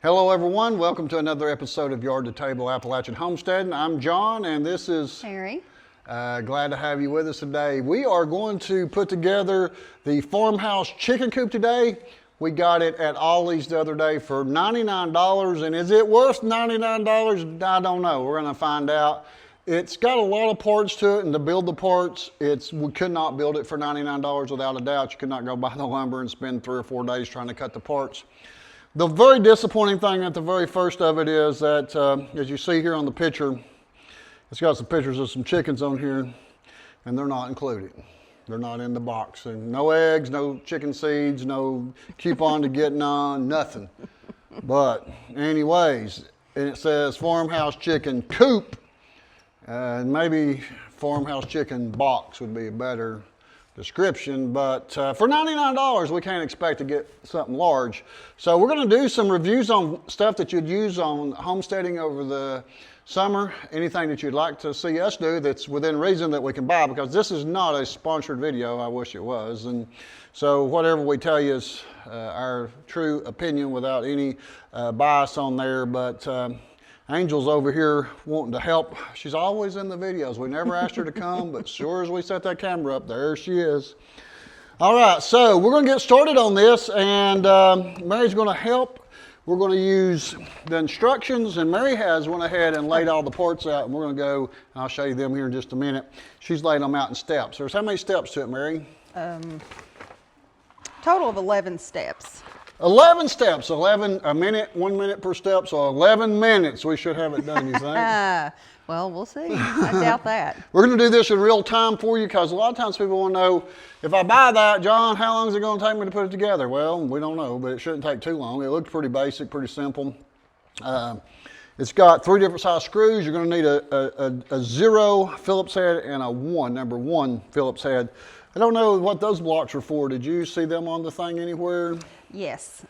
Hello everyone, welcome to another episode of Yard to Table Appalachian Homesteading. I'm John and this is Mary. Glad to have you with us today. We are going to put together the farmhouse chicken coop today. We got it at Ollie's the other day for $99, and is it worth $99? I don't know, we're gonna find out. It's got a lot of parts to it, and to build the parts, we could not build it for $99 without a doubt. You could not go buy the lumber and spend 3 or 4 days trying to cut the parts. The very disappointing thing at the very first of it is that, as you see here on the picture, it's got some pictures of some chickens on here, and they're not included. They're not in the box. And no eggs, no chicken seeds, no coupon to get none, nothing. But anyways, and it says farmhouse chicken coop, and maybe farmhouse chicken box would be a better description, but for $99 we can't expect to get something large. So we're going to do some reviews on stuff that you'd use on homesteading over the summer, anything that you'd like to see us do that's within reason that we can buy, because this is not a sponsored video. I wish it was. And so whatever we tell you is our true opinion without any bias on there. But Angel's over here wanting to help. She's always in the videos. We never asked her to come, but sure as we set that camera up, there she is. All right, so we're going to get started on this, and Mary's going to help. We're going to use the instructions, and Mary has went ahead and laid all the parts out, and we're going to go, and I'll show you them here in just a minute. She's laid them out in steps. There's how many steps to it, Mary? Total of 11 steps. 11 steps, 11 a minute, 1 minute per step, so 11 minutes we should have it done, you think? Well, we'll see. I doubt that. We're going to do this in real time for you, because a lot of times people want to know, if I buy that, John, how long is it going to take me to put it together? Well, we don't know, but it shouldn't take too long. It looks pretty basic, pretty simple. It's got 3 different size screws. You're going to need a 0 Phillips head and a 1, number 1 Phillips head. I don't know what those blocks are for. Did you see them on the thing anywhere? Yes,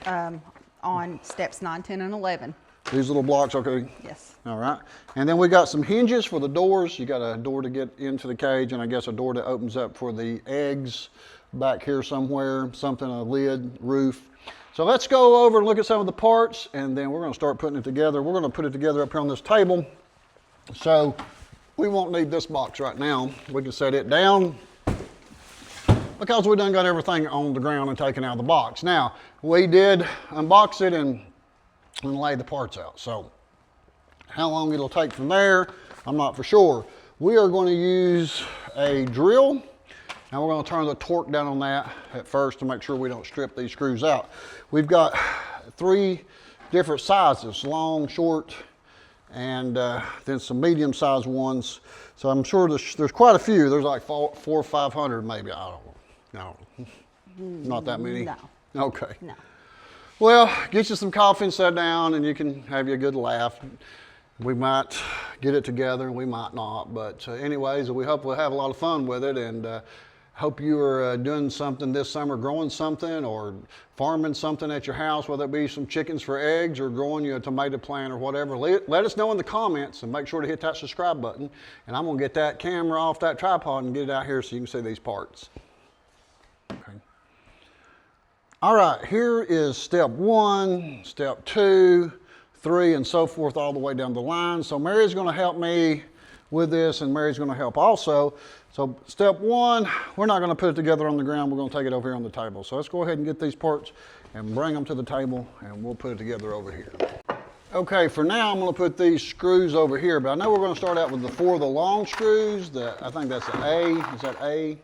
on steps 9, 10, and 11. These little blocks, okay? Yes. All right. And then we got some hinges for the doors. You got a door to get into the cage, and I guess a door that opens up for the eggs back here somewhere, something, a lid, roof. So let's go over and look at some of the parts, and then we're going to start putting it together. We're going to put it together up here on this table. So we won't need this box right now. We can set it down, because we done got everything on the ground and taken out of the box. Now, we did unbox it and lay the parts out. So how long it'll take from there, I'm not for sure. We are going to use a drill, and we're going to turn the torque down on that at first to make sure we don't strip these screws out. We've got 3 different sizes, long, short, and then some medium-sized ones. So I'm sure there's quite a few. There's like 400 or 500 maybe. I don't know. No, not that many? No. Okay. No. Well, get you some coffee and sit down, and you can have you a good laugh. We might get it together, we might not. But anyways, we hope we'll have a lot of fun with it, and hope you are doing something this summer, growing something or farming something at your house, whether it be some chickens for eggs or growing you a tomato plant or whatever. Let us know in the comments, and make sure to hit that subscribe button. And I'm going to get that camera off that tripod and get it out here so you can see these parts. Okay. All right, here is step 1, step 2, 3, and so forth all the way down the line. So Mary's going to help me with this, and Mary's going to help also. So step 1, we're not going to put it together on the ground. We're going to take it over here on the table. So let's go ahead and get these parts and bring them to the table, and we'll put it together over here. Okay, for now I'm going to put these screws over here, but I know we're going to start out with the 4 of the long screws. I think that's an A. Is that A?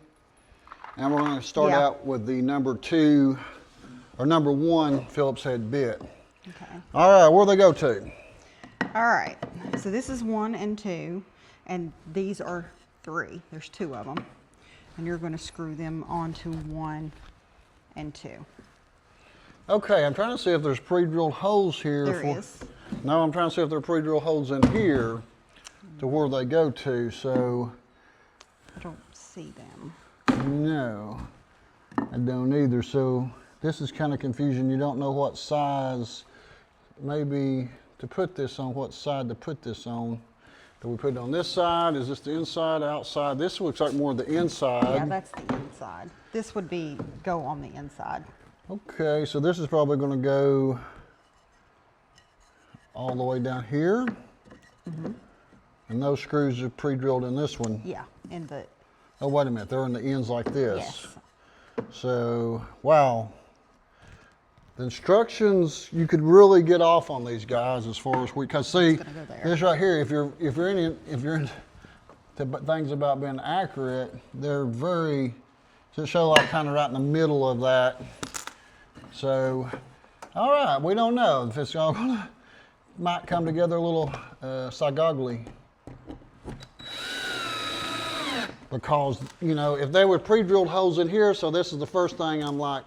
And we're going to start out with the number 2 or number 1 Phillips head bit. Okay. All right, where do they go to? All right. So this is 1 and 2, and these are 3. There's 2 of them, and you're going to screw them onto 1 and 2. Okay, I'm trying to see if there's pre-drilled holes here. There is. No, I'm trying to see if there are pre-drilled holes in here to where they go to. So I don't see them. No, I don't either. So this is kind of confusing. You don't know what size, maybe to put this on, what side to put this on. Do we put it on this side? Is this the inside, outside? This looks like more the inside. Yeah, that's the inside. This would go on the inside. Okay, so this is probably going to go all the way down here. And those screws are pre-drilled in this one. Yeah, in the... Oh, wait a minute, they're in the ends like this. Yes. So, wow. The instructions, you could really get off on these guys as far as because see, this right here, if you're in the things about being accurate, they're very, just show like kind of right in the middle of that. So, all right, we don't know if it's all gonna, might come together a little sagogly. Because, you know, if they were pre-drilled holes in here, so this is the first thing I'm like,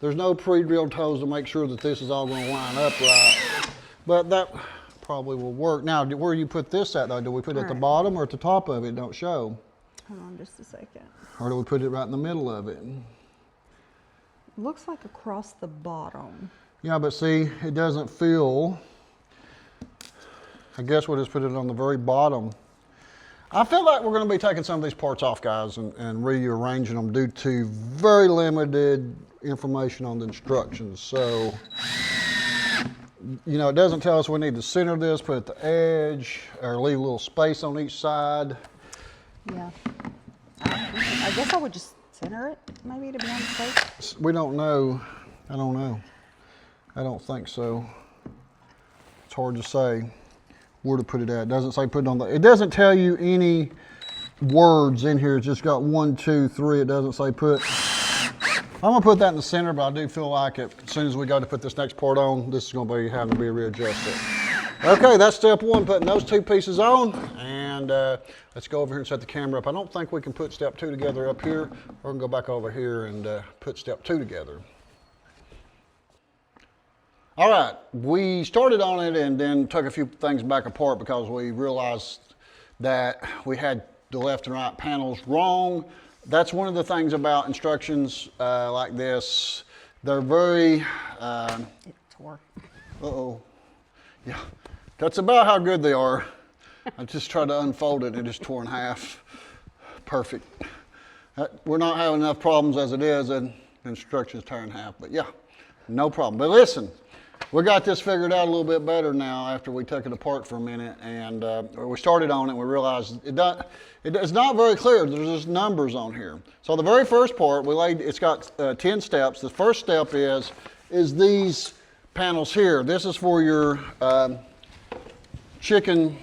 there's no pre-drilled holes to make sure that this is all going to line up right. But that probably will work. Now, where do you put this at, though? Do we put it at the bottom or at the top of it? Don't show. Hold on just a second. Or do we put it right in the middle of it? Looks like across the bottom. Yeah, but see, it doesn't feel. I guess we'll just put it on the very bottom. I feel like we're going to be taking some of these parts off, guys, and rearranging them due to very limited information on the instructions. So, you know, it doesn't tell us we need to center this, put it at the edge, or leave a little space on each side. Yeah. I guess I would just center it, maybe, to be on the safe. We don't know. I don't know. I don't think so. It's hard to say where to put it at. It doesn't say put it on the, it doesn't tell you any words in here. It's just got 1, 2, 3. It doesn't say put. I'm gonna put that in the center, but I do feel like it, as soon as we go to put this next part on, this is gonna be having to be readjusted. Okay, that's step one, putting those two pieces on, and let's go over here and set the camera up. I don't think we can put step 2 together up here. We're gonna go back over here and put step 2 together. All right, we started on it and then took a few things back apart because we realized that we had the left and right panels wrong. That's one of the things about instructions like this. They're very... It tore. Uh-oh. Yeah, that's about how good they are. I just tried to unfold it and it just tore in half. Perfect. We're not having enough problems as it is, and instructions tear in half, but yeah, no problem. But listen, we got this figured out a little bit better now after we took it apart for a minute, and we started on it and we realized it's not very clear. There's just numbers on here. So the very first part, it's got 10 steps. The first step is these panels here. This is for your chicken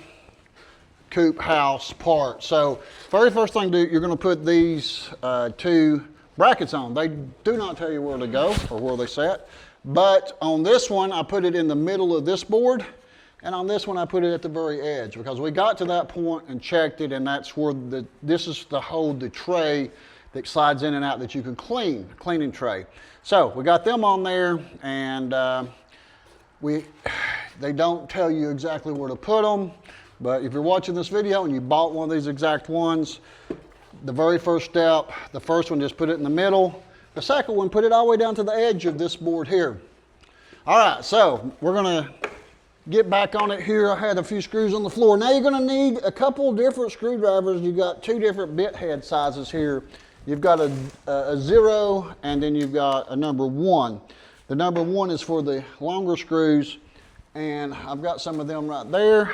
coop house part. So very first thing to do, you're going to put these 2 brackets on. They do not tell you where to go or where they set. But on this one, I put it in the middle of this board, and on this one, I put it at the very edge because we got to that point and checked it, and that's where this is to hold the tray that slides in and out that you can cleaning tray. So we got them on there, and they don't tell you exactly where to put them, but if you're watching this video and you bought one of these exact ones, the very first step, the first one, just put it in the middle. The second one, put it all the way down to the edge of this board here. All right, so we're gonna get back on it here. I had a few screws on the floor. Now you're gonna need a couple different screwdrivers. You've got 2 different bit head sizes here. You've got a 0, and then you've got a number 1. The number 1 is for the longer screws, and I've got some of them right there.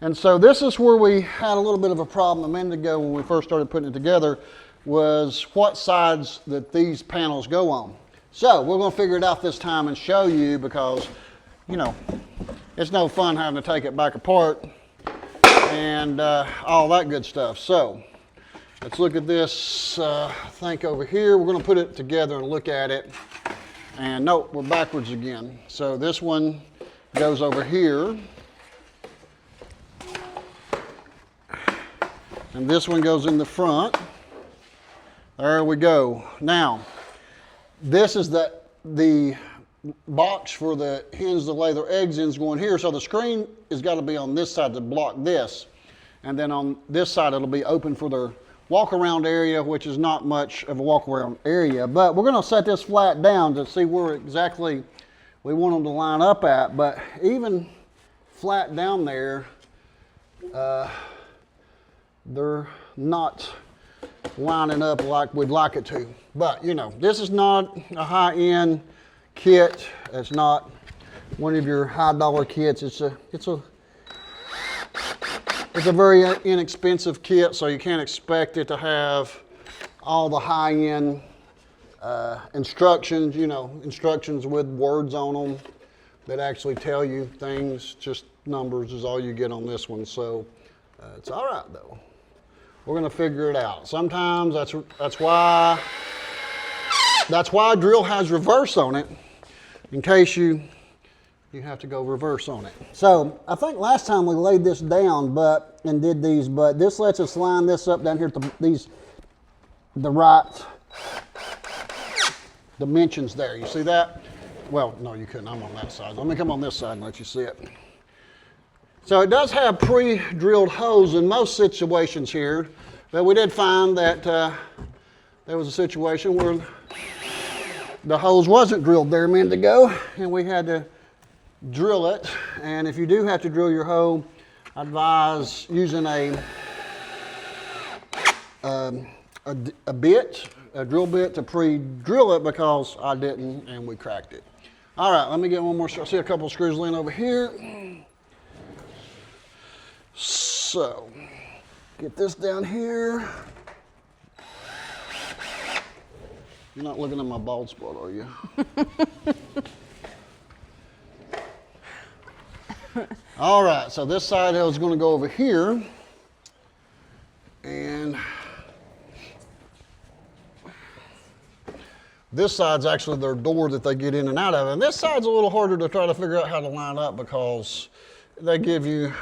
And so this is where we had a little bit of a problem a minute ago when we first started putting it together, was what sides that these panels go on. So we're going to figure it out this time and show you, because, you know, it's no fun having to take it back apart and all that good stuff. So let's look at this thing over here. We're going to put it together and look at it. And nope, we're backwards again. So this one goes over here. And this one goes in the front. There we go. Now, this is the box for the hens to lay their eggs in is going here. So the screen has got to be on this side to block this. And then on this side, it'll be open for their walk around area, which is not much of a walk around area. But we're going to set this flat down to see where exactly we want them to line up at. But even flat down there, they're not lining up like we'd like it to. But, you know, this is not a high-end kit. It's not one of your high dollar kits. It's a very inexpensive kit, so you can't expect it to have all the high end instructions, instructions with words on them that actually tell you things. Just numbers is all you get on this one, so it's all right though. We're gonna figure it out. Sometimes that's why a drill has reverse on it, in case you have to go reverse on it. So I think last time we laid this down and did these, but this lets us line this up down here to the right dimensions there. You see that? Well, no, you couldn't. I'm on that side. Let me come on this side and let you see it. So it does have pre-drilled holes in most situations here, but we did find that there was a situation where the hose wasn't drilled there a minute ago, and we had to drill it. And if you do have to drill your hole, I advise using a drill bit to pre-drill it, because I didn't and we cracked it. All right, let me get one more. I see a couple of screws laying over here. So, get this down here. You're not looking at my bald spot, are you? All right, so this side is going to go over here. And this side's actually their door that they get in and out of. And this side's a little harder to try to figure out how to line up, because they give you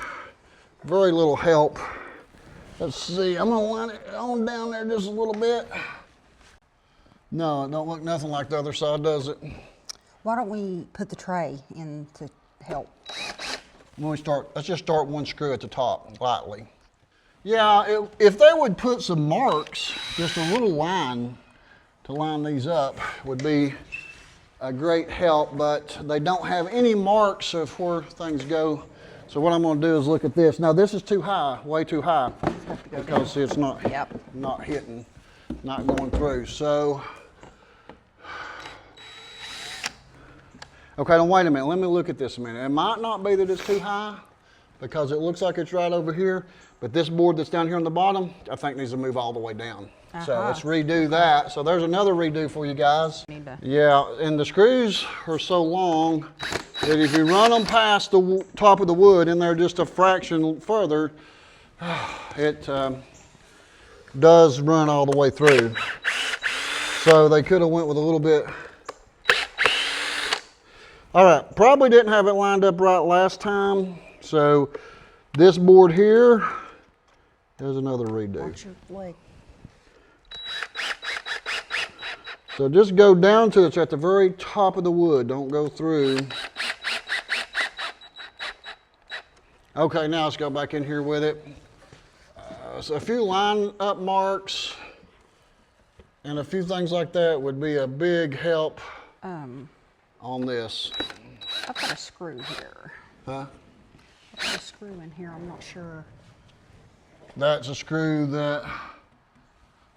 very little help. Let's see, I'm gonna line it on down there just a little bit. No, it don't look nothing like the other side, does it? Why don't we put the tray in to help? When we start, let's just start one screw at the top, lightly. Yeah, if they would put some marks, just a little line to line these up would be a great help, but they don't have any marks of where things go. So what I'm going to do is look at this. Now this is too high, way too high, because see, it's not hitting, not going through. So, okay, now wait a minute. Let me look at this a minute. It might not be that it's too high, because it looks like it's right over here, but this board that's down here on the bottom, I think needs to move all the way down. So let's redo that. So there's another redo for you guys. Yeah, and the screws are so long that if you run them past the top of the wood in there just a fraction further, it does run all the way through. So they could have went with a little bit. All right, probably didn't have it lined up right last time. So this board here, there's another redo. Watch your leg. So just go down to it's at the very top of the wood. Don't go through. Okay, now let's go back in here with it. So a few line up marks and a few things like that would be a big help on this. I've got a screw here. Huh? I've got a screw in here. I'm not sure. That's a screw that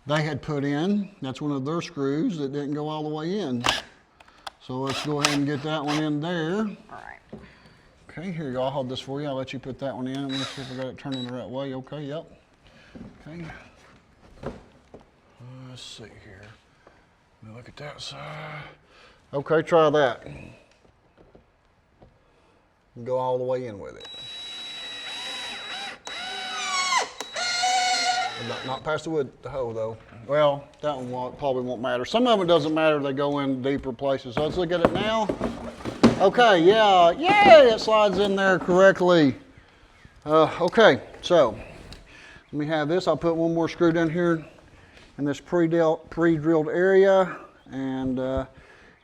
they had put in. That's one of their screws that didn't go all the way in. So let's go ahead and get that one in there. All right. Okay, here you go. I'll hold this for you. I'll let you put that one in. Let's see if I got it turning the right way. Okay, yep. Okay. Let's see here. Let me look at that side. Okay, try that. Go all the way in with it. Not past the wood, the hoe though. Well, that one probably won't matter. Some of them doesn't matter, they go in deeper places. So let's look at it now. Okay, yeah, yay, it slides in there correctly. Okay, so let me have this. I'll put one more screw down here in this pre-drilled area, and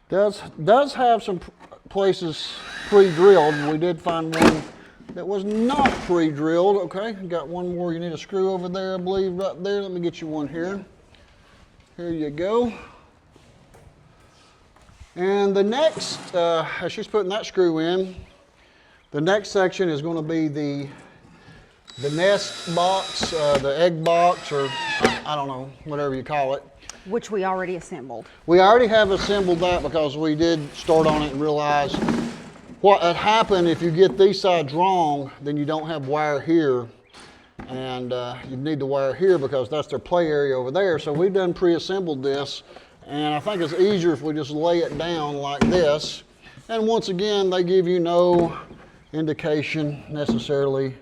does have some places pre-drilled. We did find one that was not pre-drilled. Okay, got one more. You need a screw over there, I believe, right there. Let me get you one here. Here you go. And the next, as she's putting that screw in, the next section is going to be the nest box, the egg box, or I don't know, whatever you call it. Which we already assembled. We already have assembled that because we did start on it and realized what had happened, if you get these sides wrong, then you don't have wire here. And you need the wire here because that's their play area over there. So we've done pre-assembled this. And I think it's easier if we just lay it down like this. And once again, they give you no indication necessarily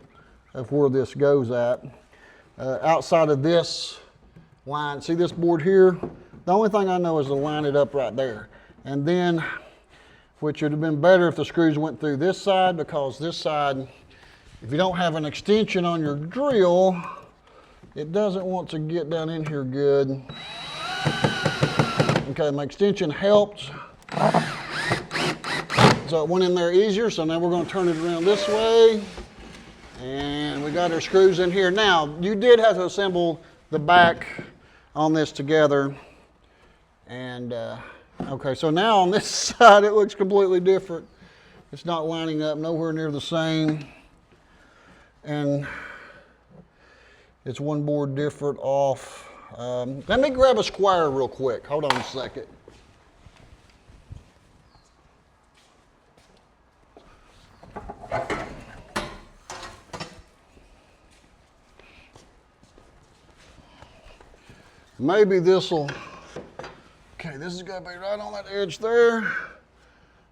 of where this goes at. Outside of this line, see this board here? The only thing I know is to line it up right there. And then, which would have been better if the screws went through this side, because this side, if you don't have an extension on your drill, it doesn't want to get down in here good. Okay, my extension helped. So it went in there easier, so now we're going to turn it around this way. And we got our screws in here. Now, you did have to assemble the back on this together. And, okay, so now on this side, it looks completely different. It's not lining up, nowhere near the same. And it's one board different off. Let me grab a square real quick. Hold on a second. Maybe this'll, okay, this is gonna be right on that edge there.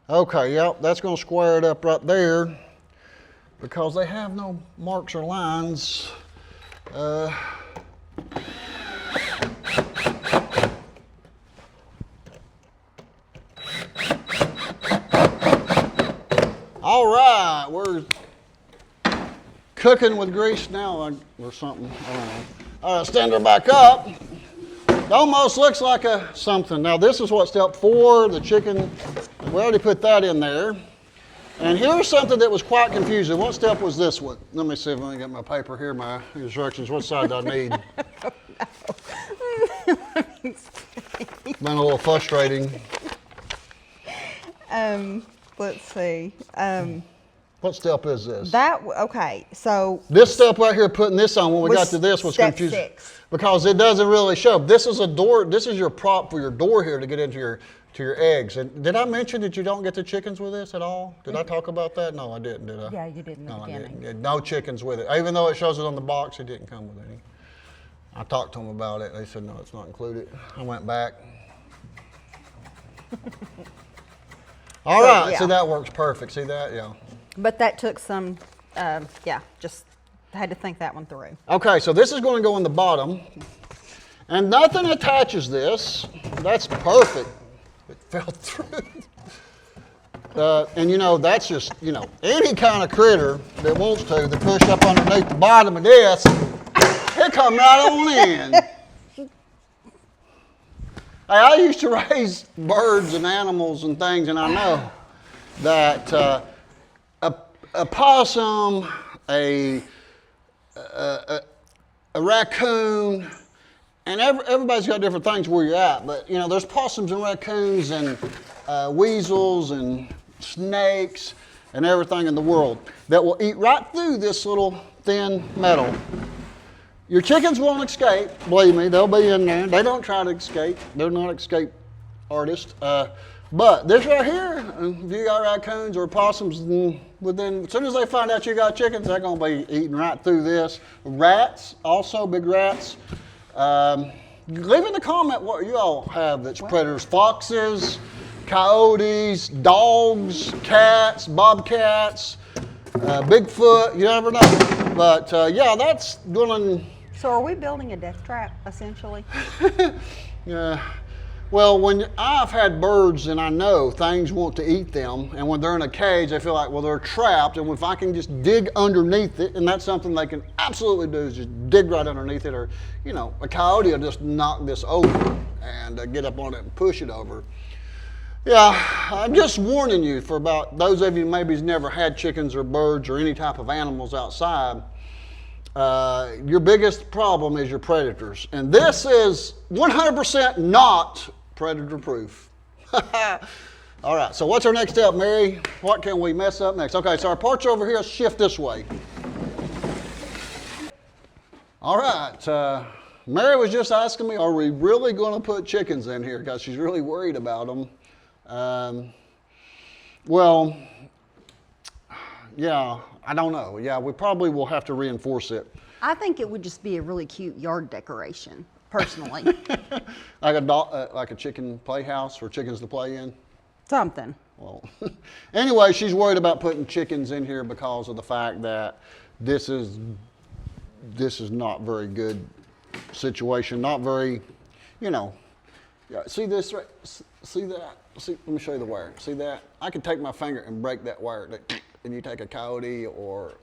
Okay, yep, that's gonna square it up right there because they have no marks or lines. All right, we're cooking with grease now or something, I don't know. All right, stand her back up. It almost looks like a something. Now this is what step 4, the chicken, we already put that in there. And here's something that was quite confusing. What step was this one? Let me see if I can get my paper here, my instructions. What side do I need? It's been a little frustrating. Let's see. What step is this? Okay, so. This step right here, putting this on when we got to this was step confusing. 6. Because it doesn't really show. This is a door, this is your prop for your door here to get into your eggs. And did I mention that you don't get the chickens with this at all? Did I talk about that? No, I didn't, did I? Yeah, you did in the beginning. I didn't. No chickens with it. Even though it shows it on the box, it didn't come with any. I talked to them about it. They said, no, it's not included. I went back. All right, yeah. so that works perfect. See that? Yeah. But that took some, just had to think that one through. Okay, so this is going to go in the bottom. And nothing attaches this. That's perfect. It fell through. And you know, that's just, you know, any kind of critter that wants to push up underneath the bottom of this, it come right on in. Hey, I used to raise birds and animals and things, and I know that a possum, a raccoon, and everybody's got different things where you're at, but you know, there's possums and raccoons and weasels and snakes and everything in the world that will eat right through this little thin metal. Your chickens won't escape, believe me, they'll be in there. They don't try to escape. They're not escape artists. But this right here, if you got raccoons or possums, as soon as they find out you got chickens, they're gonna be eating right through this. Rats, also big rats. Leave in the comment what you all have that's predators. Foxes, coyotes, dogs, cats, bobcats, Bigfoot, you never know. But yeah, that's going. So are we building a death trap, essentially? Yeah. Well, when I've had birds and I know things want to eat them, and when they're in a cage, they feel like, well, they're trapped, and if I can just dig underneath it, and that's something they can absolutely do, is just dig right underneath it, or, you know, a coyote will just knock this over and get up on it and push it over. Yeah, I'm just warning you for about those of you maybe who's never had chickens or birds or any type of animals outside. Your biggest problem is your predators. And this is 100% not predator proof. All right, so what's our next step, Mary? What can we mess up next? Okay, so our parts over here shift this way. All right, Mary was just asking me, are we really going to put chickens in here? Because she's really worried about them. Well, Yeah, I don't know. Yeah, we probably will have to reinforce it. I think it would just be a really cute yard decoration, personally. Like a chicken playhouse for chickens to play in. Something. Well, anyway, she's worried about putting chickens in here because of the fact that this is not very good situation. Not very, yeah, see this right? See that? See, let me show you the wire. See that? I could take my finger and break that wire, and you take a coyote or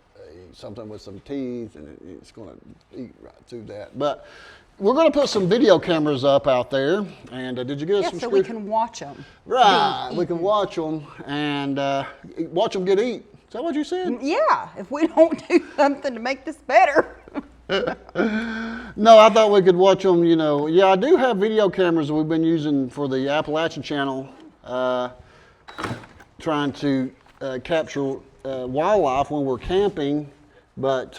something with some teeth, and it's going to eat right through that. But we're going to put some video cameras up out there. And did you get us some? So we can watch them. Right, we can watch them and watch them get eat. Is that what you said? Yeah, if we don't do something to make this better. No, I thought we could watch them, Yeah, I do have video cameras that we've been using for the Appalachian channel, trying to capture wildlife when we're camping, but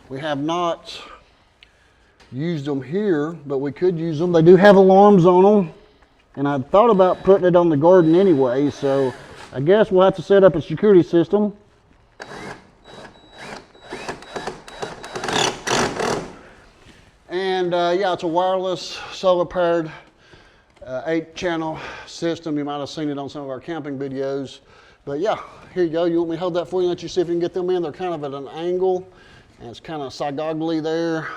we have not used them here, but we could use them. They do have alarms on them, and I thought about putting it on the garden anyway, so I guess we'll have to set up a security system. And yeah, it's a wireless, solar-powered 8-channel system. You might have seen it on some of our camping videos. But yeah, here you go. You want me to hold that for you and let you see if you can get them in? They're kind of at an angle, and it's kind of sigoggly there.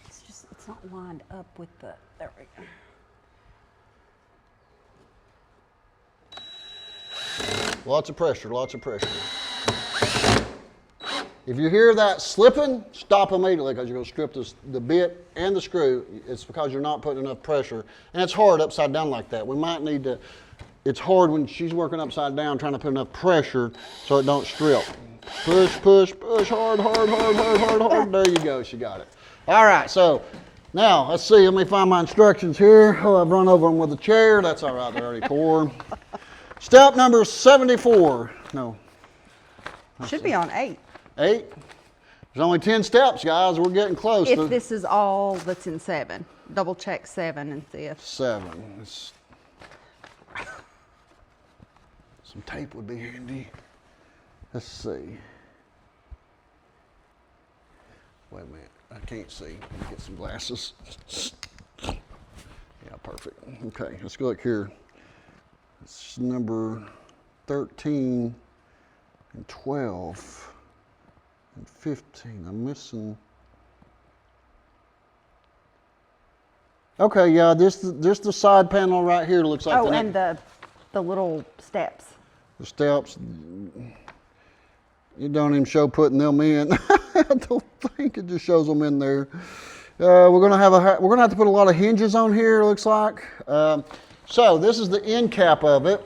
It's not lined up with the, there we go. Lots of pressure, lots of pressure. If you hear that slipping, stop immediately because you're going to strip the bit and the screw. It's because you're not putting enough pressure. And it's hard upside down like that. We might need to, it's hard when she's working upside down trying to put enough pressure so it don't strip. Push, push, push, hard, hard, hard, hard, hard, hard. There you go, she got it. All right, so now let's see, let me find my instructions here. Oh, I've run over them with a chair. That's all right, they're already tore. Step number 74. No. Should be on 8. 8. There's only 10 steps, guys. We're getting close. If this is all that's in 7. Double check 7 and see if. 7. Some tape would be handy. Let's see. Wait a minute. I can't see. Let me get some glasses. Yeah, perfect. Okay, let's go look here. It's number 13 and 12. And 15, I'm missing. Okay, yeah, this the side panel right here looks like. Oh, and the little steps. The steps. You don't even show putting them in. I don't think it just shows them in there. We're gonna have to put a lot of hinges on here. It looks like. So this is the end cap of it,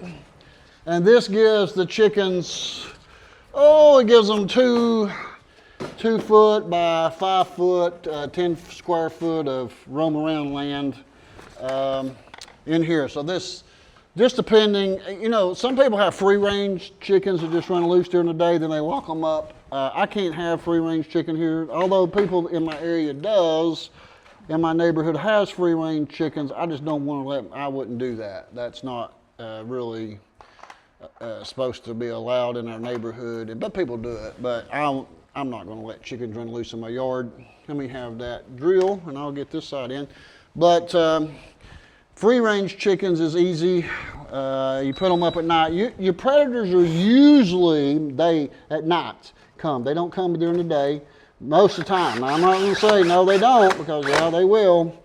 and this gives the chickens. Oh, it gives them 2 foot by 5 foot, 10 square foot of roam around land in here. So this depending, some people have free range chickens that just run loose during the day, then they lock them up. I can't have free range chicken here, although people in my area in my neighborhood has free range chickens. I just don't want to I wouldn't do that. That's not really supposed to be allowed in our neighborhood, but people do it. But I'm not going to let chickens run loose in my yard. Let me have that drill, and I'll get this side in. But free range chickens is easy. You put them up at night. Your predators are usually at night come. They don't come during the day most of the time. Now, I'm not going to say no, they don't, because yeah, they will.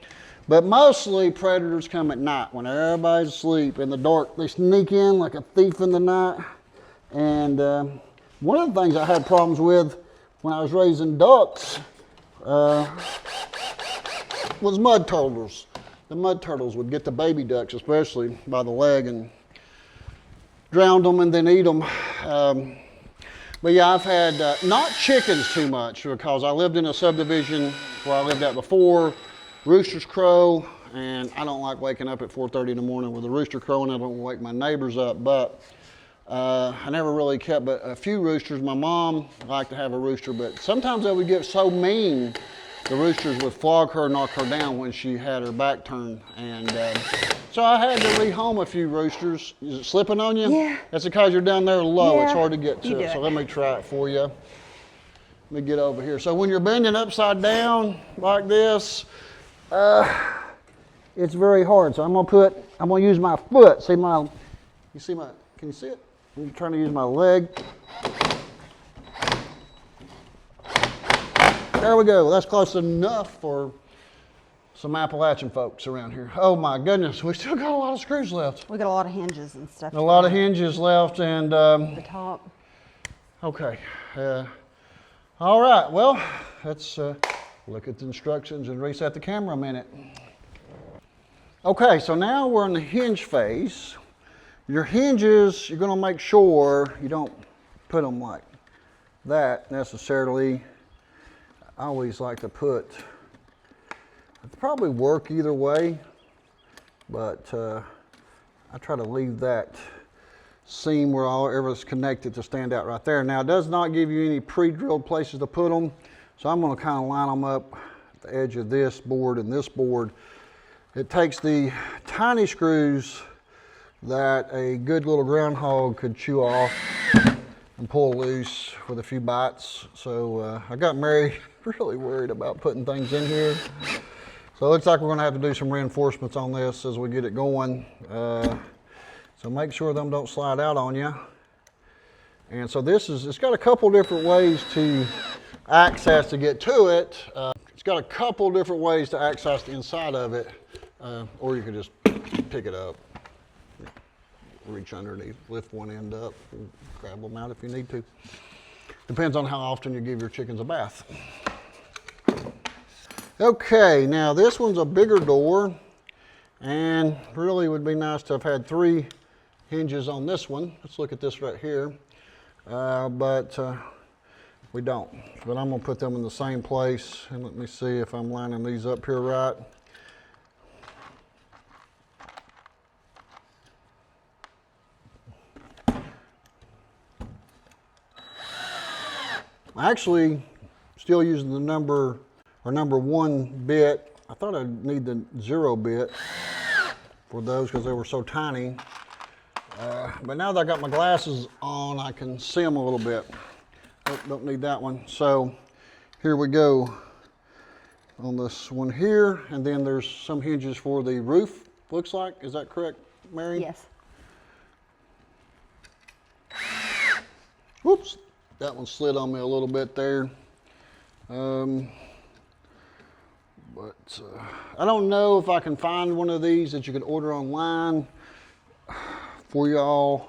But mostly predators come at night when everybody's asleep in the dark. They sneak in like a thief in the night. And one of the things I had problems with when I was raising ducks was mud turtles. The mud turtles would get the baby ducks, especially by the leg, and drown them and then eat them. But yeah, I've had not chickens too much, because I lived in a subdivision where I lived at before. Roosters crow, and I don't like waking up at 4:30 in the morning with a rooster crowing. I don't wake my neighbors up, but I never really kept but a few roosters. My mom liked to have a rooster, but sometimes they would get so mean the roosters would flog her, knock her down when she had her back turned. And so I had to rehome a few roosters. Is it slipping on you? Yeah. That's because you're down there low. Yeah, It's hard to get to it. So let me try it for you. Let me get over here. So when you're bending upside down like this, it's very hard. So I'm gonna use my foot. Can you see it? I'm trying to use my leg. There we go. That's close enough for some Appalachian folks around here. Oh my goodness, we still got a lot of screws left. We got a lot of hinges and stuff. A lot of hinges left, and the top. okay. All right. Well, let's look at the instructions and reset the camera a minute. Okay, so now we're in the hinge phase. Your hinges, you're going to make sure you don't put them like that necessarily. I always like to put, it probably work either way, but I try to leave that seam where all it's connected to stand out right there. Now, it does not give you any pre-drilled places to put them, so I'm going to kind of line them up at the edge of this board and this board. It takes the tiny screws that a good little groundhog could chew off and pull loose with a few bites. So I got Mary really worried about putting things in here. So it looks like we're going to have to do some reinforcements on this as we get it going. So make sure them don't slide out on you. And so it's got a couple different ways to access to get to it. It's got a couple different ways to access the inside of it. Or you could just pick it up, reach underneath, lift one end up, and grab them out if you need to. Depends on how often you give your chickens a bath. Okay, now this one's a bigger door, and really would be nice to have had 3 hinges on this one. Let's look at this right here, but we don't. But I'm gonna put them in the same place, and let me see if I'm lining these up here right. Actually, still using the number 1 bit. I thought I'd need the 0 bit for those because they were so tiny. But now that I got my glasses on, I can see them a little bit. Don't need that one. So here we go on this one here, and then there's some hinges for the roof, looks like. Is that correct, Mary? Yes. Whoops. That one slid on me a little bit there. But I don't know if I can find one of these that you can order online for y'all.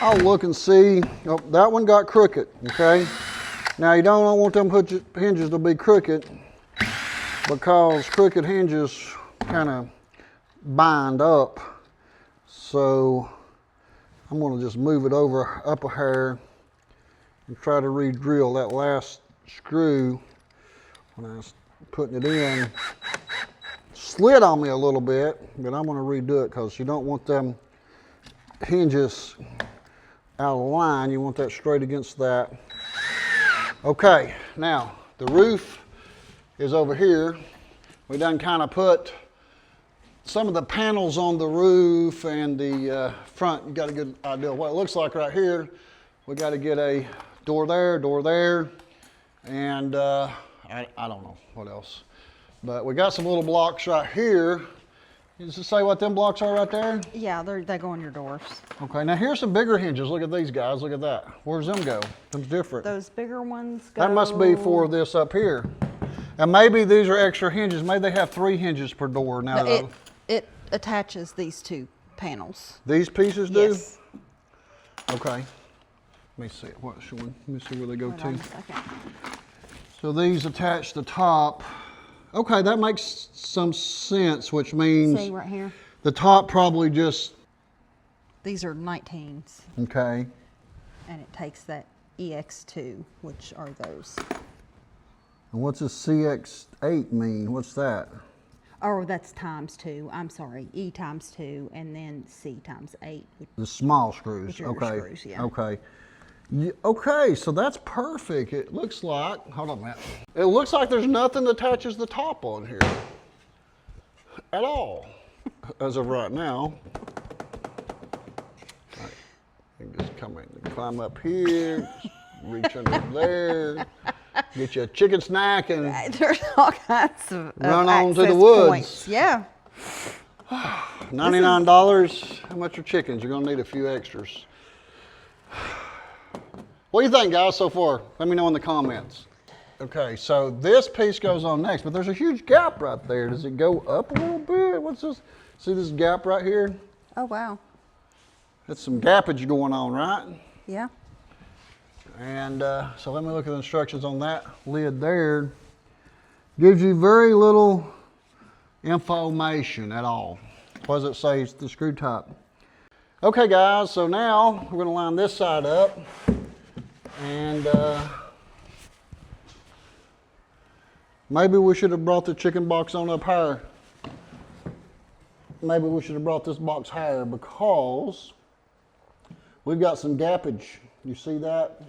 I'll look and see. Oh, that one got crooked, okay? Now you don't want them hinges to be crooked because crooked hinges kind of bind up. So I'm gonna just move it over up a hair and try to re-drill that last screw when I was putting it in. Slid on me a little bit, but I'm gonna redo it because you don't want them hinges out of line. You want that straight against that. Okay, now the roof is over here. We done kind of put some of the panels on the roof and the front. You got a good idea of what it looks like right here. We got to get a door there, and I don't know what else. But we got some little blocks right here. Does it say what them blocks are right there? Yeah, they go on your doors. Okay, now here's some bigger hinges. Look at these guys, look at that. Where's them go? Them's different. Those bigger ones go... That must be for this up here. And maybe these are extra hinges. Maybe they have 3 hinges per door now. It attaches these 2 panels. These pieces do? Yes. Okay. Let me see what's one. Let me see where they go Hold on to. a second. So these attach the top. Okay, that makes some sense, which means See right here? the top probably just, These are 19s, okay. and it takes that EX2, which are those. And what's a CX8 mean? What's that? Oh, that's times 2. I'm sorry, E times 2, and then C times 8. The small screws. Which are your Okay. screws, yeah. Okay. Okay, so that's perfect. It looks like, hold on a minute. It looks like there's nothing that attaches the top on here at all, as of right now. Right. You can just come in, climb up here, reach under there, get you a chicken snack and There's all kinds of run on to the access woods. points. Yeah. $99. How much are chickens? You're gonna need a few extras. What do you think, guys, so far? Let me know in the comments. Okay, so this piece goes on next, but there's a huge gap right there. Does it go up a little bit? What's this? See this gap right here? Oh, wow. That's some gappage going on, right? Yeah. And so let me look at the instructions on that lid there. Gives you very little information at all. What does it say? It's the screw type. Okay, guys, so now we're gonna line this side up. And maybe we should have brought the chicken box on up higher. Maybe we should have brought this box higher because we've got some gappage. You see that?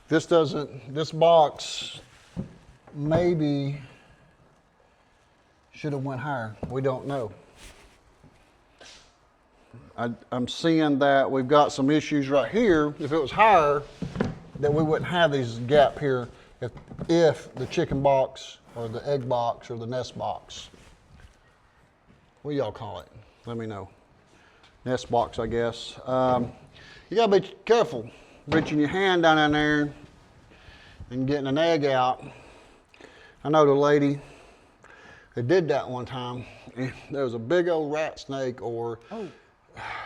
This box maybe should have went higher. We don't know. I'm seeing that we've got some issues right here. If it was higher, that we wouldn't have these gap here if the chicken box or the egg box or the nest box. What do y'all call it? Let me know. Nest box, I guess. You gotta be careful reaching your hand down in there and getting an egg out. I know the lady that did that one time. And there was a big old rat snake, or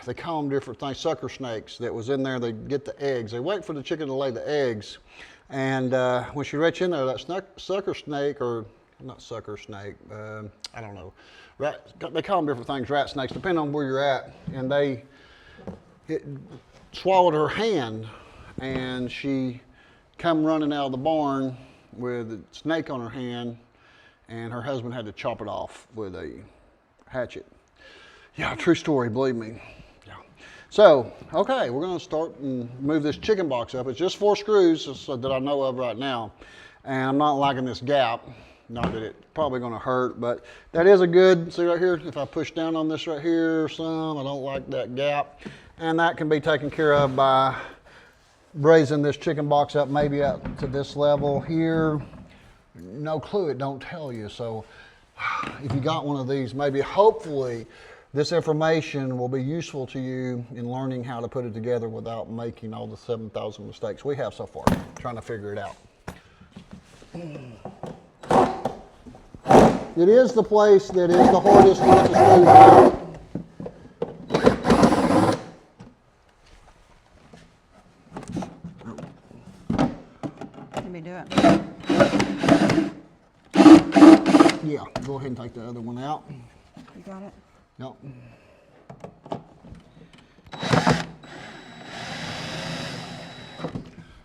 they call them different things, sucker snakes, that was in there. They get the eggs. They wait for the chicken to lay the eggs. And when she reached in there, that sucker snake, or not sucker snake, I don't know. They call them different things, rat snakes, depending on where you're at. And it swallowed her hand, and she come running out of the barn with a snake on her hand, and her husband had to chop it off with a hatchet. Yeah, true story, believe me. Yeah. So, okay, we're gonna start and move this chicken box up. It's just 4 screws that I know of right now. And I'm not liking this gap. Not that it's probably gonna hurt, but that is a good, see right here, if I push down on this right here some, I don't like that gap. And that can be taken care of by raising this chicken box up maybe up to this level here. No clue, it don't tell you. So if you got one of these, maybe hopefully this information will be useful to you in learning how to put it together without making all the 7,000 mistakes we have so far, trying to figure it out. It is the place that is the hardest to get the screws out. Let me do it. Yeah, go ahead and take the other one out. You got it? Yep.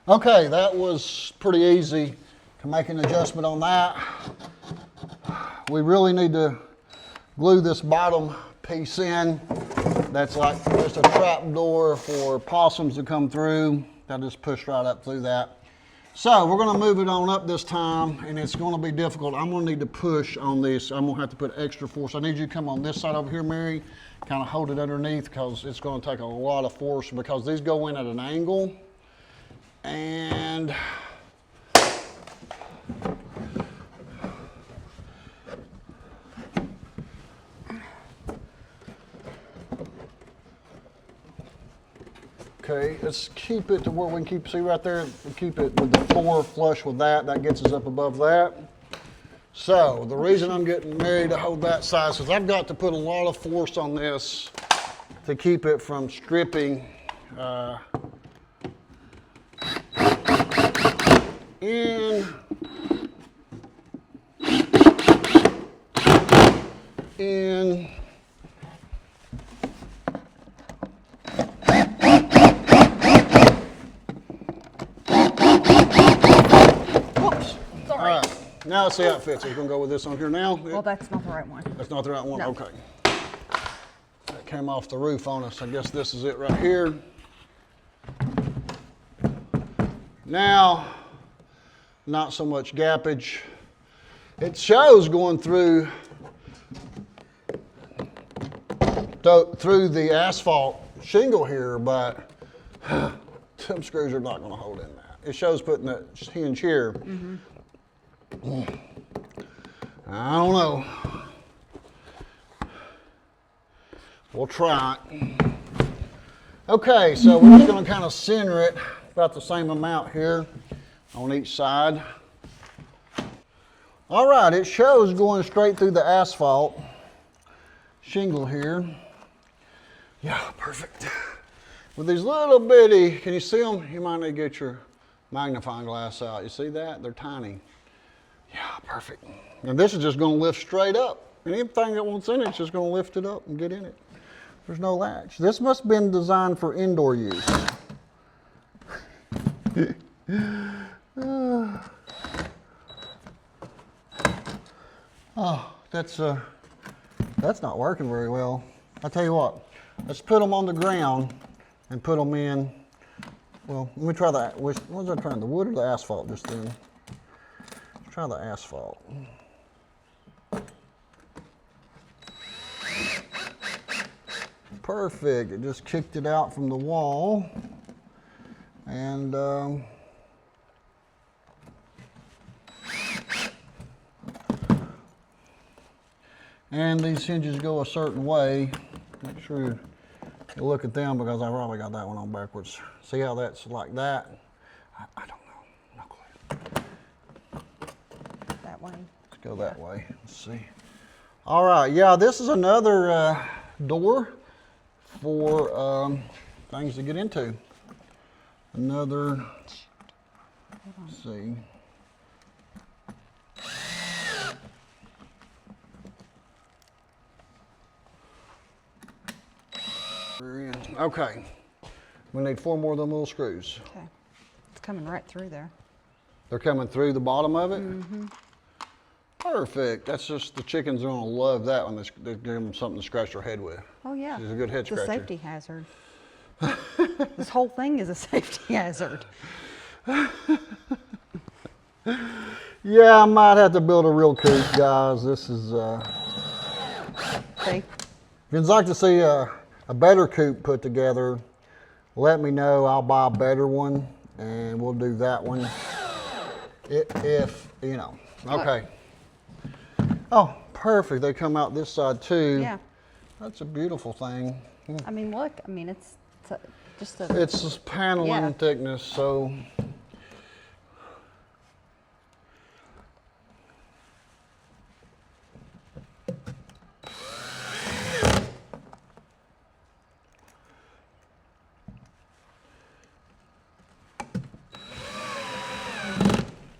Okay, that was pretty easy to make an adjustment on that. We really need to glue this bottom piece in. That's like just a trap door for possums to come through. They'll just push right up through that. So we're gonna move it on up this time, and it's gonna be difficult. I'm gonna need to push on this. I'm gonna have to put extra force. I need you to come on this side over here, Mary, kind of hold it underneath, because it's gonna take a lot of force, because these go in at an angle. And okay, let's keep it to where we can see right there, we keep it with the floor flush with that. That gets us up above that. So the reason I'm getting Mary to hold that side is because I've got to put a lot of force on this to keep it from stripping in. Whoops, sorry. All right, now let's see how it fits. Are you gonna go with this on here now? Well, that's not the right one. That's not the right one? No. Okay. That came off the roof on us. I guess this is it right here. Now, not so much gappage. It shows going through the asphalt shingle here, but some screws are not going to hold in that. It shows putting that hinge here. I don't know. We'll try it. Okay, so we're just going to kind of center it about the same amount here on each side. All right, it shows going straight through the asphalt shingle here. Yeah, perfect. With these little bitty, can you see them? You might need to get your magnifying glass out. You see that? They're tiny. Yeah, perfect. And this is just going to lift straight up. Anything that wants in it, it's just going to lift it up and get in it. There's no latch. This must have been designed for indoor use. Oh, that's not working very well. I'll tell you what, let's put them on the ground and put them in. Well, let me try that. What was I trying, the wood or the asphalt just then? Let's try the asphalt. Perfect, it just kicked it out from the wall. And these hinges go a certain way. Make sure you look at them because I probably got that one on backwards. See how that's like that? I don't know, no clue. That way. Let's go that way, let's see. All right, yeah, this is another door for things to get into. Another, let's see. Okay, we need 4 more of them little screws. Okay, it's coming right through there. They're coming through the bottom of it? Mm-hmm. Perfect. That's just, the chickens are gonna love that when they give them something to scratch their head with. Oh yeah. It's a good head scratcher. It's a safety hazard. This whole thing is a safety hazard. Yeah, I might have to build a real coop, guys. This is, See? if you'd like to see a better coop put together, let me know. I'll buy a better one and we'll do that one. If you know. Okay. Oh, perfect. They come out this side too. Yeah. That's a beautiful thing. I mean, look. I mean, it's just a. It's just paneling thickness, so.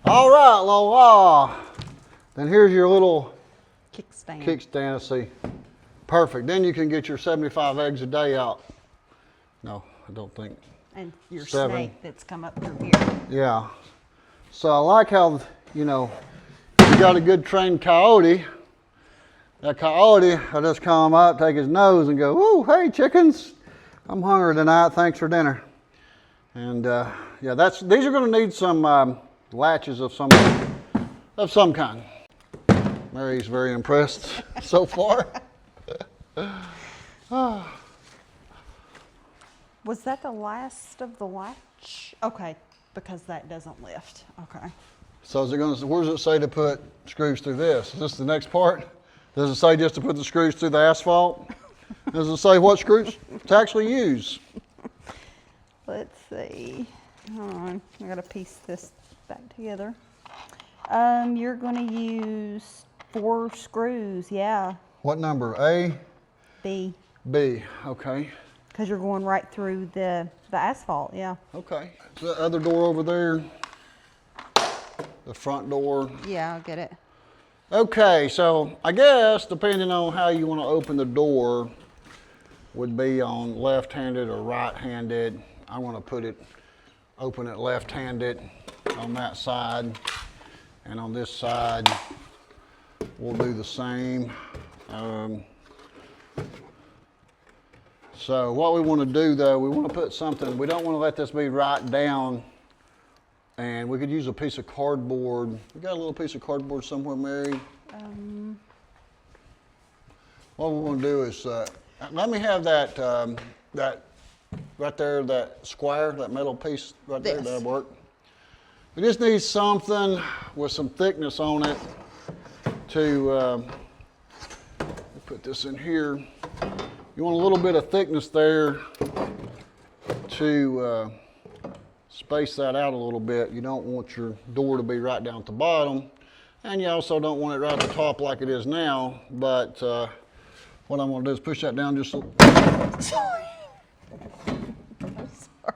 All right, Lola. Then here's your little kickstand. See, perfect. Then you can get your 75 eggs a day out. No, I don't think. And your 7. snake that's come up through here. Yeah. So I like how, you know, you got a good trained coyote. That coyote will just come up, take his nose and go, "Ooh, hey chickens, I'm hungry tonight. Thanks for dinner." And yeah, these are going to need some latches of some kind. Mary's very impressed so far. Was that the last of the latch? Okay, because that doesn't lift. Okay. So is it going to? Where does it say to put screws through this? Is this the next part? Does it say just to put the screws through the asphalt? Does it say what screws to actually use? Let's see. Hold on, I gotta piece this back together. You're gonna use 4 screws, yeah. What number? A? B. B, okay. Because you're going right through the asphalt, yeah. Okay. The other door over there, the front door. Yeah, I'll get it. Okay, so I guess depending on how you want to open the door would be on left-handed or right-handed. I want to open it left-handed on that side, and on this side we'll do the same. So what we want to do though, we want to put something, we don't want to let this be right down And we could use a piece of cardboard. You got a little piece of cardboard somewhere, Mary? What we're going to do is, let me have that, that right there, that square, that metal piece right there. This. That'll work. We just need something with some thickness on it to put this in here. You want a little bit of thickness there to space that out a little bit. You don't want your door to be right down at the bottom, and you also don't want it right at the top like it is now. But what I'm going to do is push that down just a little. Sorry. I'm sorry.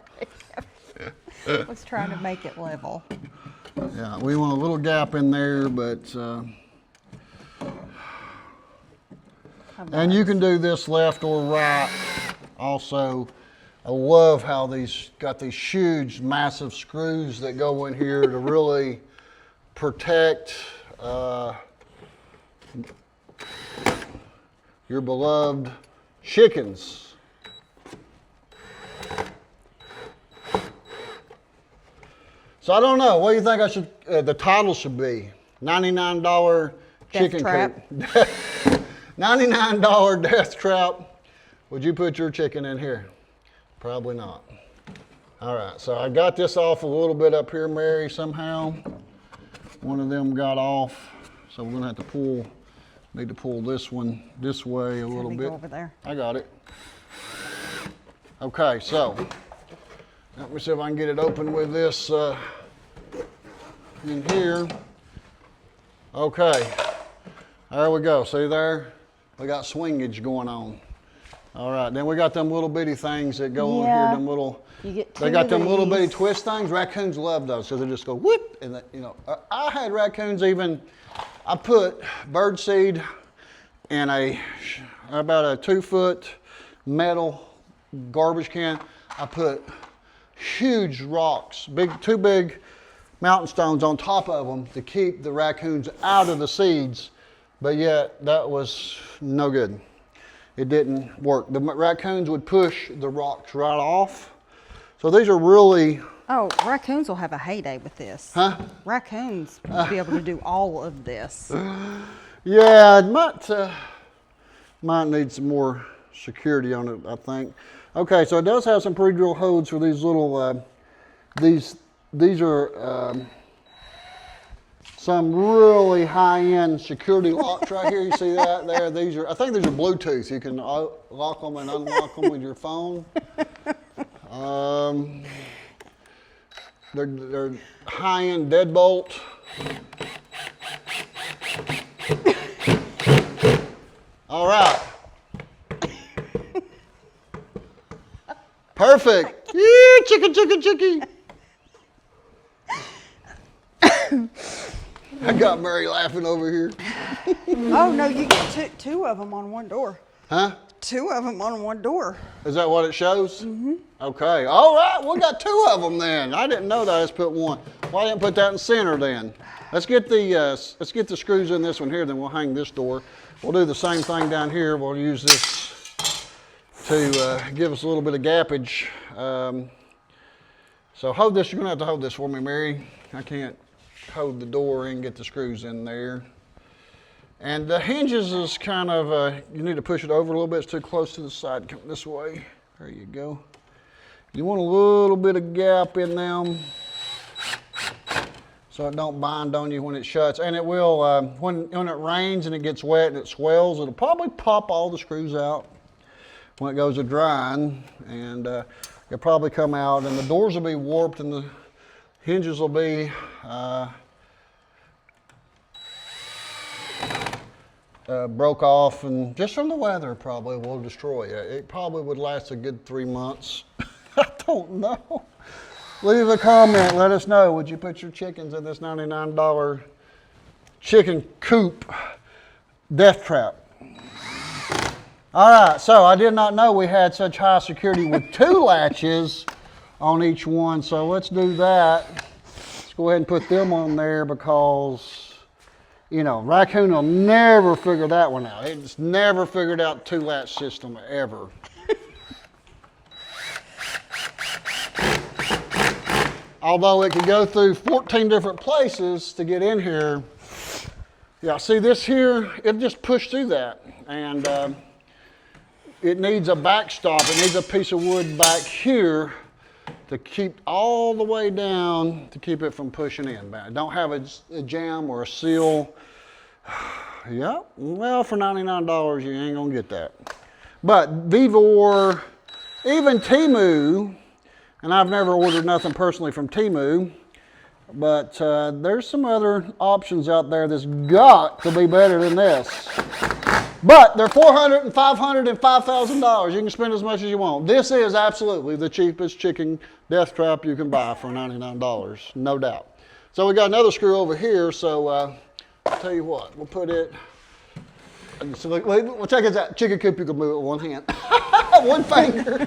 I was trying to make it level. Yeah, we want a little gap in there, but and you can do this left or right also. I love how these got these huge, massive screws that go in here to really protect your beloved chickens. So I don't know. What do you think I should? The title should be $99 chicken trap. coop. $99 death trap. Would you put your chicken in here? Probably not. All right. So I got this off a little bit up here, Mary. Somehow, one of them got off. So we're gonna have to pull. Need to pull this one this way a little bit. Go over there. I got it. Okay. So let me see if I can get it open with this. In here. Okay, there we go. See there? We got swingage going on. All right, then we got them little bitty things that go on here. Them little. You get they got them little bitty these. twist things. Raccoons love those because they just go whoop, and they, you know. I had raccoons even. I put bird seed in about a 2-foot metal garbage can. I put huge rocks, two big mountain stones on top of them to keep the raccoons out of the seeds, but yet that was no good. It didn't work. The raccoons would push the rocks right off. So these are really... Oh, raccoons will have a heyday with this. Huh? Raccoons will be able to do all of this. Yeah, it might need some more security on it, I think. Okay, so it does have some pre-drill holes for these little, these are some really high-end security locks right here. You see that there? I think these are Bluetooth. You can lock them and unlock them with your phone. They're high-end deadbolt. All right. Perfect. Yeah, chicken, chicken, chicken. I got Mary laughing over here. Oh, no, you get two of them on one door. Huh? 2 of them on one door. Is that what it shows? Mm-hmm. Okay. All right. We got 2 of them then. I didn't know that. I just put one. Why didn't I put that in center then? Let's get the screws in this one here. Then we'll hang this door. We'll do the same thing down here. We'll use this to give us a little bit of gappage. So hold this. You're gonna have to hold this for me, Mary. I can't hold the door and get the screws in there. And the hinges is kind of, you need to push it over a little bit. It's too close to the side. Come this way. There you go. You want a little bit of gap in them so it don't bind on you when it shuts. And it will, when it rains and it gets wet and it swells, it'll probably pop all the screws out when it goes to drying. And it'll probably come out and the doors will be warped and the hinges will be broke off, and just from the weather probably will destroy it. It probably would last a good 3 months. I don't know. Leave a comment, let us know. Would you put your chickens in this $99 chicken coop death trap? All right, so I did not know we had such high security with 2 latches on each one, so let's do that. Let's go ahead and put them on there because, you know, raccoon will never figure that one out. It's never figured out 2 latch system ever. although it can go through 14 different places to get in here. Yeah, see this here, it just pushed through that. And it needs a backstop. It needs a piece of wood back here to keep all the way down to keep it from pushing in. Don't have a jam or a seal. Yeah, well, for $99, you ain't gonna get that. But Vivor, even Temu, and I've never ordered nothing personally from Temu, but there's some other options out there that's got to be better than this. But they're $400 and $500 and $5,000. You can spend as much as you want. This is absolutely the cheapest chicken death trap you can buy for $99, no doubt. So we got another screw over here, so I'll tell you what, we'll put it, so well, check it out, chicken coop you can move it with one hand. One finger.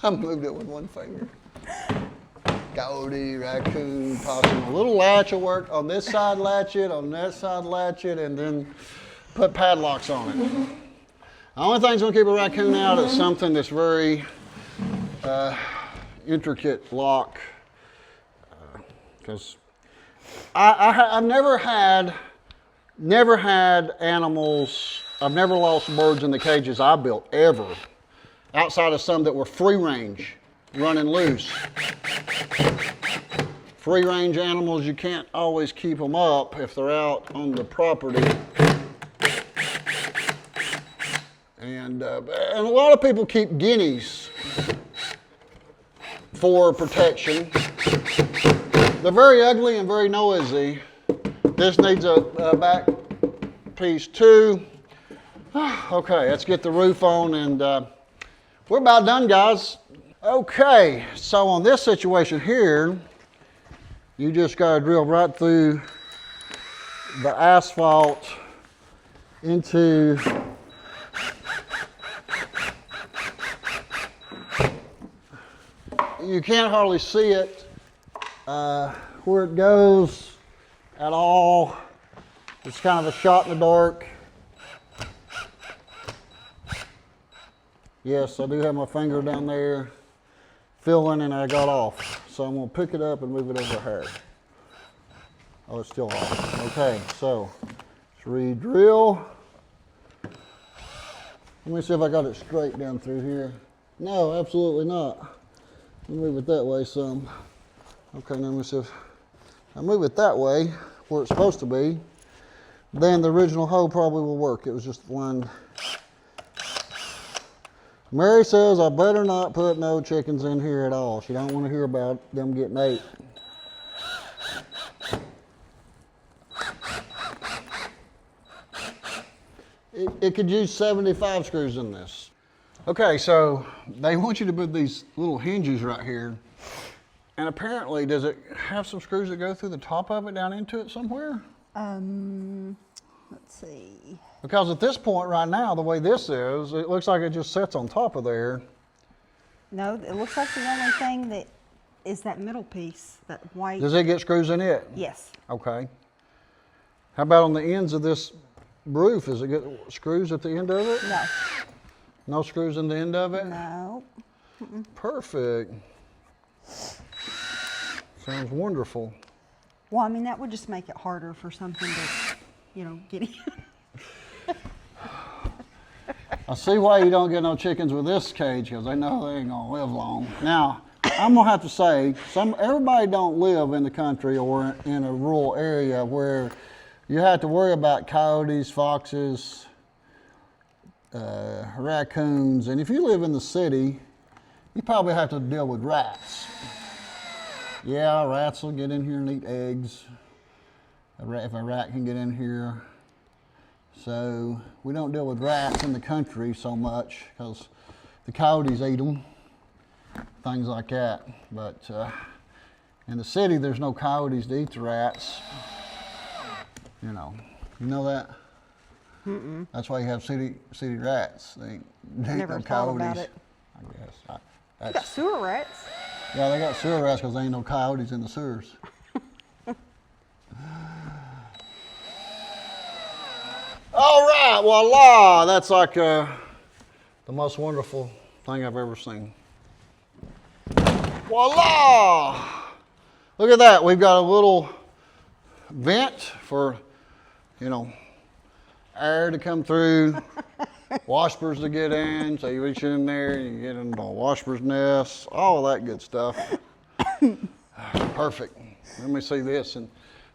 I moved it with one finger. Coyote, raccoon, possum. A little latch will work. On this side, latch it. On that side, latch it. And then put padlocks on it. The only thing that's going to keep a raccoon out is something that's very intricate lock. Because I've never had animals, I've never lost birds in the cages I built, ever. Outside of some that were free range, running loose. Free range animals, you can't always keep them up if they're out on the property. And a lot of people keep guineas for protection. They're very ugly and very noisy. This needs a back piece too. Okay, let's get the roof on, and we're about done, guys. Okay, so on this situation here, you just gotta drill right through the asphalt into you can't hardly see it where it goes at all. It's kind of a shot in the dark. Yes, I do have my finger down there filling, and I got off. So I'm gonna pick it up and move it over here. Oh, it's still off. Okay, so let's re-drill. Let me see if I got it straight down through here. No, absolutely not. Let me move it that way some. Okay, now let me see if I move it that way, where it's supposed to be, then the original hole probably will work. It was just one. Mary says I better not put no chickens in here at all. She don't want to hear about them getting ate. It could use 75 screws in this. Okay, so they want you to put these little hinges right here. And apparently, does it have some screws that go through the top of it down into it somewhere? Let's see. Because at this point right now, the way this is, it looks like it just sits on top of there. No, it looks like the only thing that is that middle piece, that white. Does it get screws in it? Yes. Okay. How about on the ends of this roof? Does it get screws at the end of it? No. No screws in the end of it? No. Perfect. Sounds wonderful. Well, I mean, that would just make it harder for something to, you know, get in. I see why you don't get no chickens with this cage, because they know they ain't gonna live long. Now, I'm gonna have to say, everybody don't live in the country or in a rural area where you have to worry about coyotes, foxes, raccoons, and if you live in the city, you probably have to deal with rats. Yeah, rats will get in here and eat eggs. If a rat can get in here. So we don't deal with rats in the country so much because the coyotes eat them, things like that. But in the city, there's no coyotes to eat the rats. You know that? Mm-mm. That's why you have city rats. They eat Never no thought coyotes. about it. I guess. You got sewer rats. Yeah, they got sewer rats because there ain't no coyotes in the sewers. All right, voila! That's like the most wonderful thing I've ever seen. Voila! Look at that. We've got a little vent for, you know, air to come through, washers to get in. So you reach in there, you get into the washer's nest, all of that good stuff. Perfect. Let me see this. And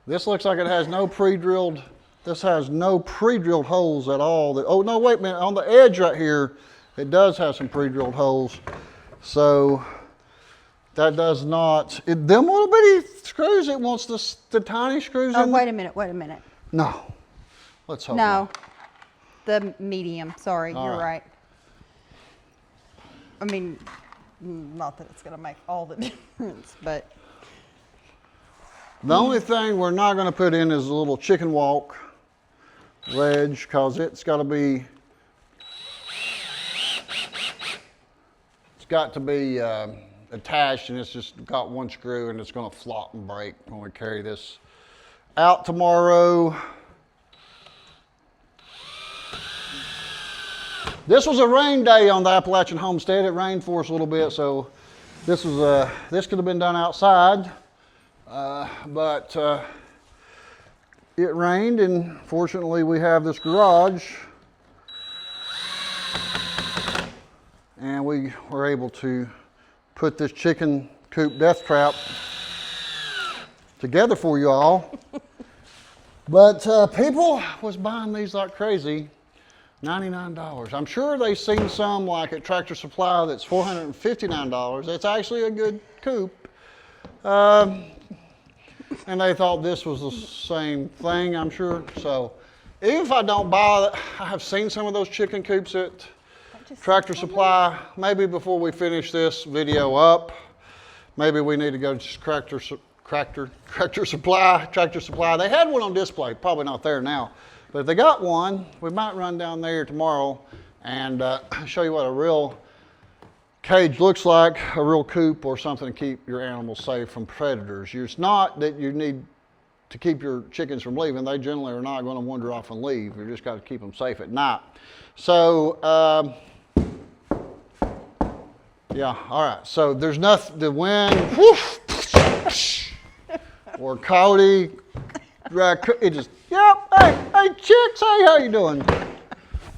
this looks like it has no pre-drilled. This has no pre-drilled holes at all. Oh no, wait a minute. On the edge right here, it does have some pre-drilled holes. So that does not. Them little bitty screws. It wants the tiny screws. Oh, wait a minute. Wait a minute. No. Let's hope. No. Not. The medium. Sorry, you're right. I mean, not that it's going to make all the difference, but. The only thing we're not going to put in is a little chicken walk ledge, because it's got to be. It's got to be attached, and it's just got one screw, and it's going to flop and break when we carry this out tomorrow. This was a rain day on the Appalachian Homestead. It rained for us a little bit, so this could have been done outside, but it rained, and fortunately we have this garage, and we were able to put this chicken coop death trap together for you all. But people was buying these like crazy. $99. I'm sure they've seen some like at Tractor Supply that's $459. That's actually a good coop. And they thought this was the same thing, I'm sure. So even if I don't buy it, I have seen some of those chicken coops at Tractor Supply. Maybe before we finish this video up, maybe we need to go to Tractor Supply. They had one on display, probably not there now. But if they got one, we might run down there tomorrow and show you what a real cage looks like, a real coop or something to keep your animals safe from predators. It's not that you need to keep your chickens from leaving. They generally are not going to wander off and leave. You just got to keep them safe at night. So, yeah, all right. So there's nothing, the wind, whoosh, or coyote, it just, yep, hey chicks, hey, how you doing? I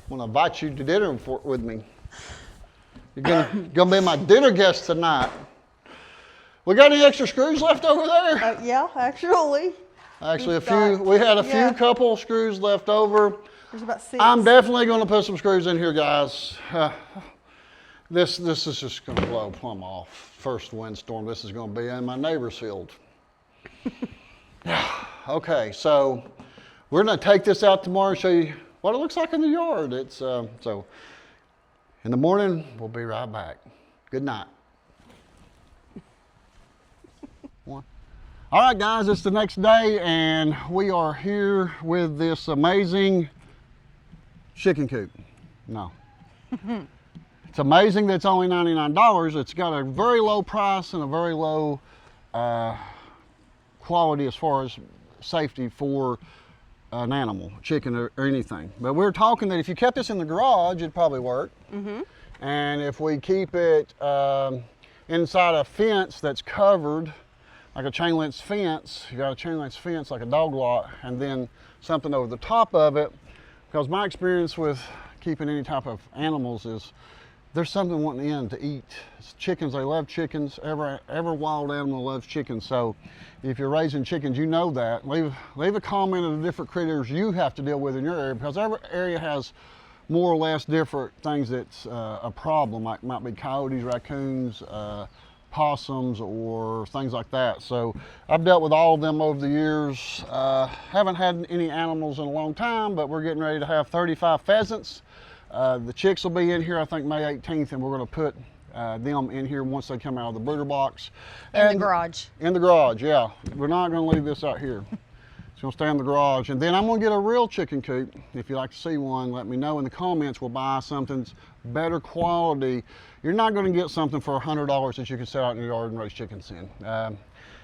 want to invite you to dinner with me. You're gonna be my dinner guest tonight. We got any extra screws left over there? Yeah, actually. Actually, we had a few couple screws left over. There's about 6. I'm definitely gonna put some screws in here, guys. This is just gonna blow plumb off. First windstorm this is gonna be in my neighbor's field. Okay, so we're gonna take this out tomorrow and show you what it looks like in the yard. It's so in the morning we'll be right back. Good night. All right, guys, it's the next day, and we are here with this amazing chicken coop. No. It's amazing that it's only $99. It's got a very low price and a very low quality as far as safety for an animal, chicken or anything. But we're talking that if you kept this in the garage, it'd probably work. And if we keep it inside a fence that's covered, like a chain link fence, you got a chain link fence like a dog lot, and then something over the top of it, because my experience with keeping any type of animals is there's something wanting in to eat. It's chickens, they love chickens. Every wild animal loves chickens. So if you're raising chickens, you know that. Leave a comment of the different critters you have to deal with in your area, because every area has more or less different things that's a problem. Like might be coyotes, raccoons, possums, or things like that. So I've dealt with all of them over the years. Haven't had any animals in a long time, but we're getting ready to have 35 pheasants. The chicks will be in here, I think, May 18th, and we're going to put them in here once they come out of the brooder box. In the garage. In the garage, yeah. We're not going to leave this out here. It's going to stay in the garage. And then I'm going to get a real chicken coop. If you'd like to see one, let me know in the comments. We'll buy something better quality. You're not going to get something for $100 that you can set out in your yard and raise chickens in.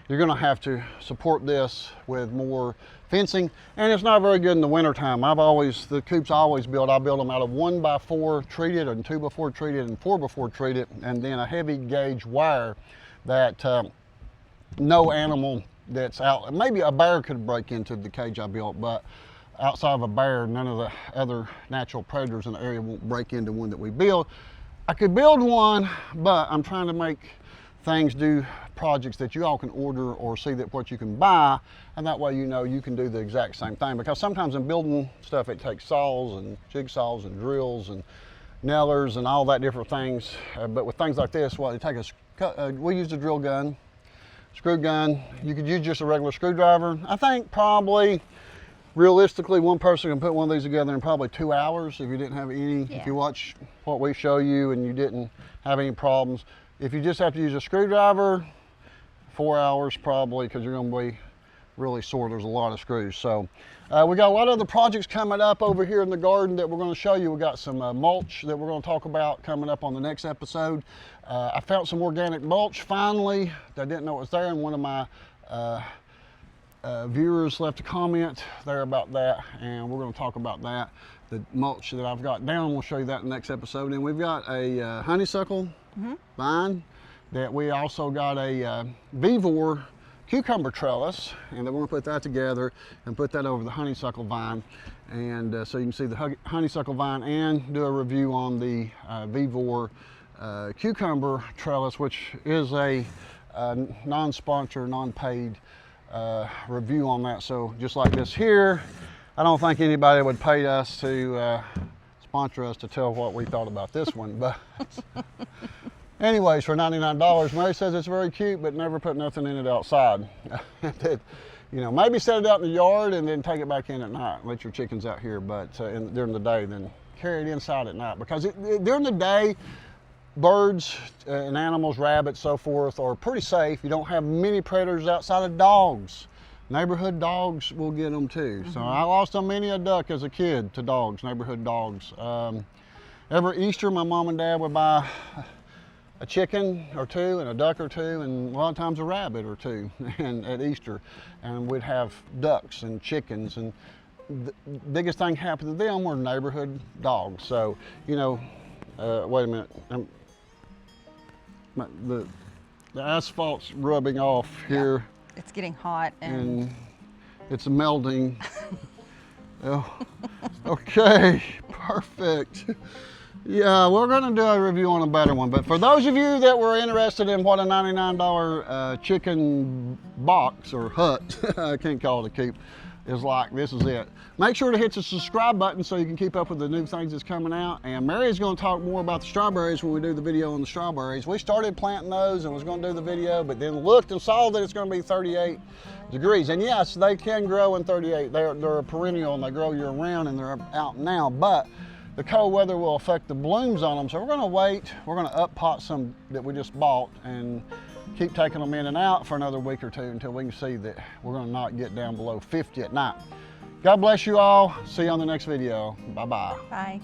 You're going to have to support this with more fencing, and it's not very good in the wintertime. The coops I always build, I build them out of 1x4 treated and 2x4 treated and 4x4 treated, and then a heavy gauge wire that no animal that's out, maybe a bear could break into the cage I built, but outside of a bear, none of the other natural predators in the area won't break into one that we build. I could build one, but I'm trying to make things do projects that you all can order or see that what you can buy, and that way you know you can do the exact same thing. Because sometimes in building stuff it takes saws and jigsaws and drills and nailers and all that different things, but with things like this, well, you take we use a drill gun, screw gun. You could use just a regular screwdriver. I think probably realistically one person can put one of these together in probably 2 hours if you didn't have any, if you watch what we show you and you didn't have any problems. If you just have to use a screwdriver, 4 hours probably, because you're going to be really sore. There's a lot of screws. So we got a lot of other projects coming up over here in the garden that we're going to show you. We got some mulch that we're going to talk about coming up on the next episode. I found some organic mulch finally. I didn't know it was there, and one of my viewers left a comment there about that, and we're going to talk about that. The mulch that I've got down, we'll show you that in the next episode. And we've got a honeysuckle vine that we also got a Vivor cucumber trellis, and then we're going to put that together and put that over the honeysuckle vine. And so you can see the honeysuckle vine and do a review on the Vivor cucumber trellis, which is a non-sponsor, non-paid review on that. So just like this here, I don't think anybody would pay us to sponsor us to tell what we thought about this one, but anyways, for $99, Mary says it's very cute, but never put nothing in it outside. You know, maybe set it out in the yard and then take it back in at night. Let your chickens out here, but during the day, then carry it inside at night, because during the day, birds and animals, rabbits, so forth, are pretty safe. You don't have many predators outside of dogs. Neighborhood dogs will get them too. So I lost on many a duck as a kid to dogs, neighborhood dogs. Every Easter, my mom and dad would buy a chicken or two and a duck or two, and a lot of times a rabbit or two and at Easter. And we'd have ducks and chickens, and the biggest thing happened to them were neighborhood dogs. So, you know, wait a minute. The asphalt's rubbing off here. It's getting hot and it's melting. Oh, okay, perfect. Yeah, we're gonna do a review on a better one, but for those of you that were interested in what a $99 chicken box or hut, I can't call it a coop, is like, this is it. Make sure to hit the subscribe button so you can keep up with the new things that's coming out. And Mary's going to talk more about the strawberries when we do the video on the strawberries. We started planting those and was going to do the video, but then looked and saw that it's going to be 38 degrees. And yes, they can grow in 38. They're a perennial and they grow year round and they're out now, but the cold weather will affect the blooms on them. So we're going to wait. We're going to up pot some that we just bought and keep taking them in and out for another week or two until we can see that we're going to not get down below 50 at night. God bless you all. See you on the next video. Bye-bye. Bye.